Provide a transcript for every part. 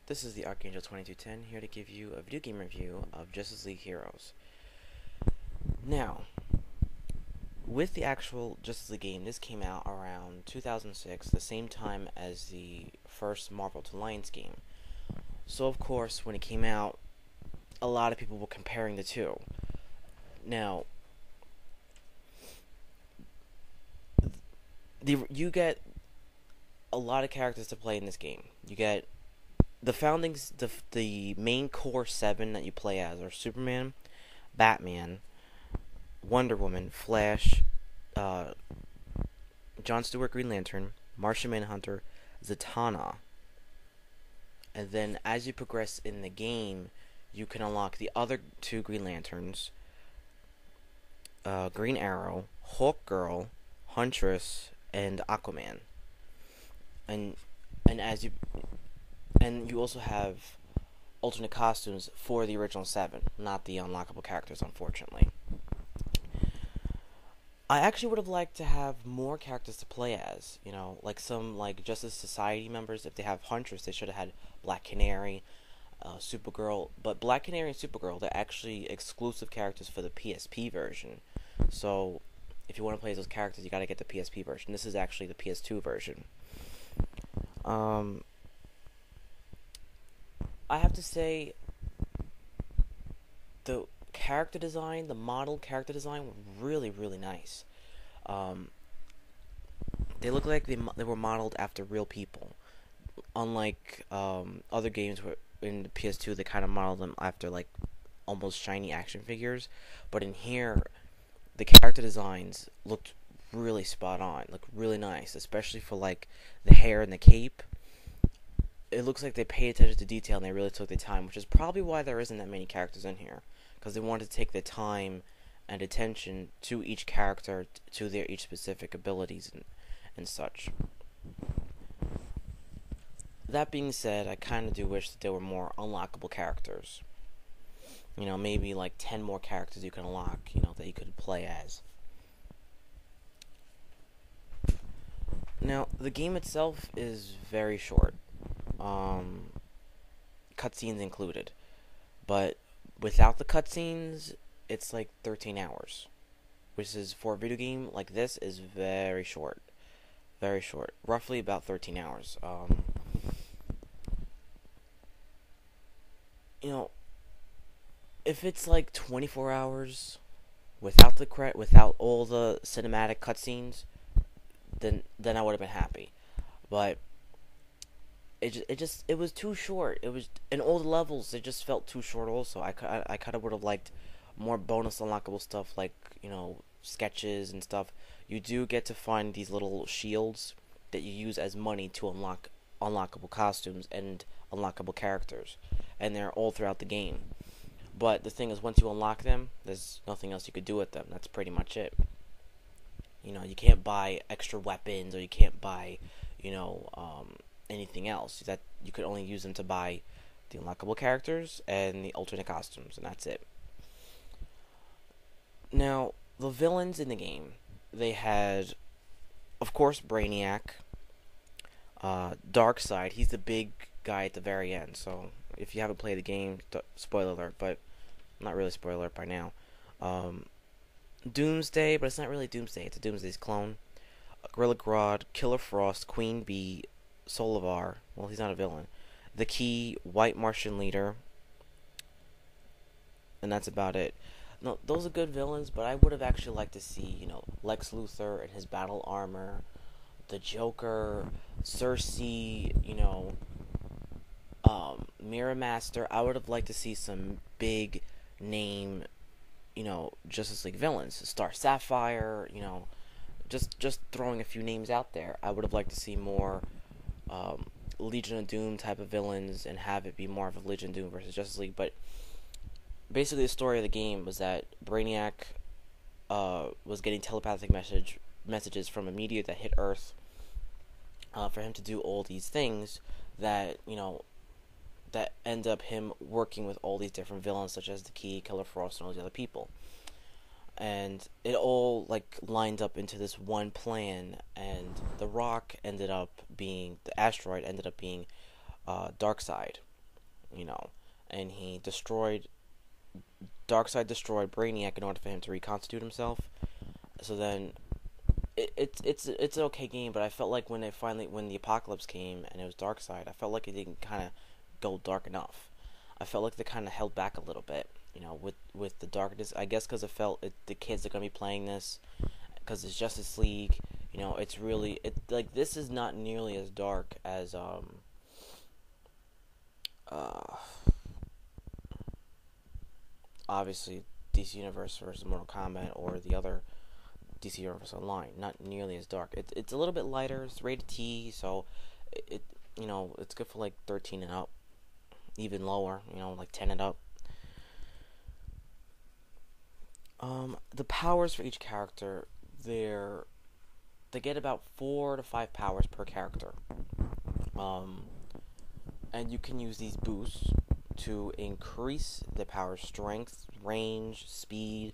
This is the Archangel 2210 here to give you a video game review of Justice League Heroes. Now, with the actual Justice League game, this came out around 2006, the same time as the first Marvel to Alliance game. So, of course, when it came out, a lot of people were comparing the two. Now, you get a lot of characters to play in this game. You get the main core 7 that you play as are Superman, Batman, Wonder Woman, Flash, John Stewart Green Lantern, Martian Manhunter, Zatanna. And then as you progress in the game, you can unlock the other two Green Lanterns, Green Arrow, Hawk Girl, Huntress, and Aquaman. And as you and you also have alternate costumes for the original 7, not the unlockable characters, unfortunately. I actually would have liked to have more characters to play as, like some Justice Society members. If they have Huntress, they should have had Black Canary, Supergirl. But Black Canary and Supergirl, they're actually exclusive characters for the PSP version. So if you want to play as those characters, you gotta get the PSP version. This is actually the PS2 version. I have to say, the character design, the model character design, were really, really nice. They look like they were modeled after real people. Unlike other games where in the PS2 they kind of modeled them after almost shiny action figures, but in here the character designs looked really spot on, looked really nice, especially for the hair and the cape. It looks like they paid attention to detail and they really took their time, which is probably why there isn't that many characters in here, because they wanted to take the time and attention to each character, to their each specific abilities and such. That being said, I kind of do wish that there were more unlockable characters. Maybe 10 more characters you can unlock, that you could play as. Now, the game itself is very short. Cutscenes included. But without the cutscenes, it's 13 hours. Which is, for a video game like this, is very short. Very short. Roughly about 13 hours. If it's 24 hours without all the cinematic cutscenes, then I would have been happy. But it was too short. It was in all the levels. It just felt too short. Also, I kind of would have liked more bonus unlockable stuff, sketches and stuff. You do get to find these little shields that you use as money to unlock unlockable costumes and unlockable characters, and they're all throughout the game. But the thing is, once you unlock them, there's nothing else you could do with them. That's pretty much it. You can't buy extra weapons, or you can't buy, anything else. That you could only use them to buy the unlockable characters and the alternate costumes, and that's it. Now, the villains in the game, they had, of course, Brainiac, Darkseid. He's the big guy at the very end, so if you haven't played the game, spoiler alert, but not really spoiler alert by now. Doomsday, but it's not really Doomsday, it's a Doomsday's clone. Gorilla Grodd, Killer Frost, Queen Bee, Solivar, well, he's not a villain. The Key, White Martian Leader, and that's about it. No, those are good villains, but I would have actually liked to see, Lex Luthor in his battle armor, the Joker, Cersei, Mirror Master. I would have liked to see some big name, Justice League villains. Star Sapphire, just throwing a few names out there. I would have liked to see more Legion of Doom type of villains and have it be more of a Legion of Doom versus Justice League. But basically, the story of the game was that Brainiac was getting telepathic messages from a meteor that hit Earth for him to do all these things that, that end up him working with all these different villains, such as the Key, Killer Frost, and all the other people. And it all lined up into this one plan, and the asteroid ended up being Darkseid. and he destroyed Darkseid destroyed Brainiac in order for him to reconstitute himself. So then it's an okay game, but I felt like when the apocalypse came and it was Darkseid, I felt like it didn't kind of go dark enough. I felt like they kind of held back a little bit, with the darkness. I guess because the kids are gonna be playing this, because it's Justice League. It's really like this is not nearly as dark as uh obviously DC Universe versus Mortal Kombat or the other DC Universe Online. Not nearly as dark. It's a little bit lighter. It's rated T, so it's good for like 13 and up, even lower. Like 10 and up. The powers for each character, they get about 4 to 5 powers per character. And you can use these boosts to increase the power strength, range, speed,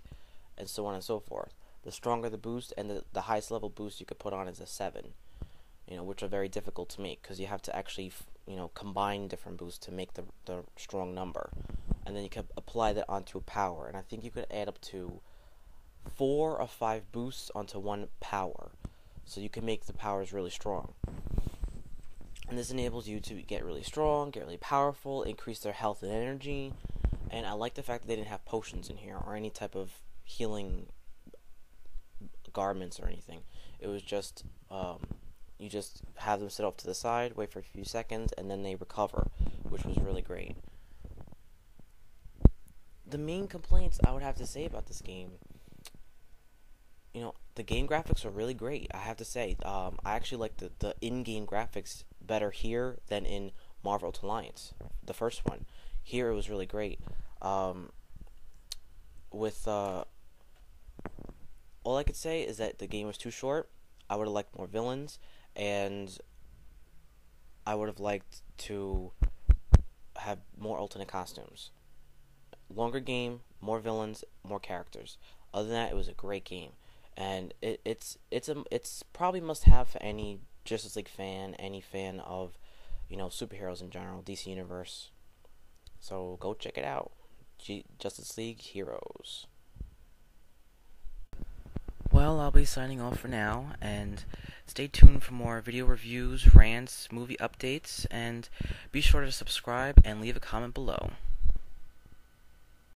and so on and so forth. The stronger the boost, and the highest level boost you could put on is a 7, which are very difficult to make because you have to actually, combine different boosts to make the strong number. And then you can apply that onto a power. And I think you could add up to 4 or 5 boosts onto one power. So you can make the powers really strong. And this enables you to get really strong, get really powerful, increase their health and energy. And I like the fact that they didn't have potions in here or any type of healing garments or anything. It was just, you just have them sit off to the side, wait for a few seconds, and then they recover, which was really great. The main complaints I would have to say about this game, the game graphics are really great. I have to say, I actually like the in-game graphics better here than in Marvel Ultimate Alliance, the first one. Here it was really great. With all I could say is that the game was too short. I would have liked more villains, and I would have liked to have more alternate costumes. Longer game, more villains, more characters. Other than that, it was a great game, and it's probably must have for any Justice League fan, any fan of superheroes in general, DC Universe. So go check it out, Justice League Heroes. Well, I'll be signing off for now, and stay tuned for more video reviews, rants, movie updates, and be sure to subscribe and leave a comment below.